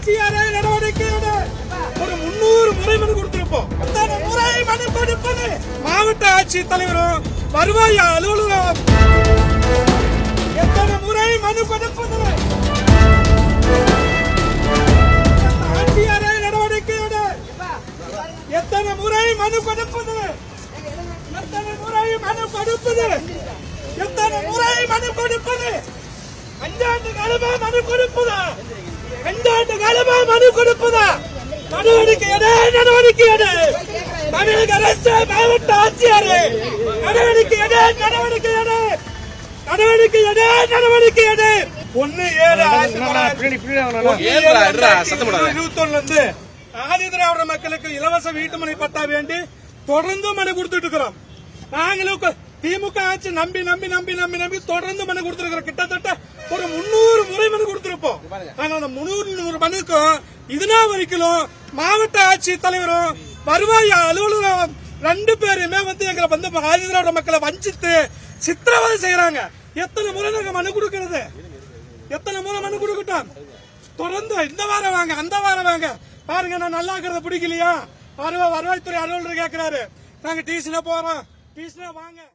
ஆட்சியாரே நடவடிக்கையோட ஒரு 300 முறை மனு கொடுத்திருப்போம். எத்தனை முறை மனு கொடுப்பது? மாவட்ட ஆட்சித் தலைவரும் வருவாய் அலுவலகம் எத்தனை முறை மனு கொடுப்பது? ஆட்சியாரே நடவடிக்கையோட எத்தனை முறை மனு கொடுப்பது? எத்தனை முறை மனு கொடுப்பது? எத்தனை முறை மனு கொடுப்பது? 5 ஆண்டு காலமா மனு கொடுப்பதா? 5 ஆண்டு காலமா மனு கொடுப்பதா? நடவடிக்கை எடு. தமிழக அரசு மாவட்ட ஆட்சியாரே நடவடிக்கை எடு. 1/7/2021 ஆதிதிராவிட மக்களுக்கு இலவச வீட்டுமனை பட்டா வேண்டி தொடர்ந்து மனு கொடுத்துட்டு இருக்கிறோம். நாங்களும் திமுக ஆட்சி நம்பி தொடர்ந்து மனு கொடுத்திருக்கிறோம். கிட்டத்தட்ட ஒரு 300 முறை மனு கொடுத்திருப்போம். ஆனா அந்த 300 மனுக்கும் இதுனா வரைக்கும் மாவட்ட ஆட்சி தலைவரும் வருவாய் அலுவலகம் 2 பேருமே எங்களை ஆதிதிராவிட மக்களை வஞ்சித்து சித்திரவதை செய்யறாங்க. எத்தனை முறை நாங்க மனு கொடுக்கிறது? எத்தனை முறை மனு கொடுக்கட்டும்? தொடர்ந்து இந்த வாரம் வாங்க, அந்த வாரம் வாங்க. பாருங்க, நான் நல்லா இருக்கிறத பிடிக்கலையா? வருவாய்த்துறை அலுவலர் கேட்கிறாரு. நாங்க டிசினா போறோம். டிசினா வாங்க.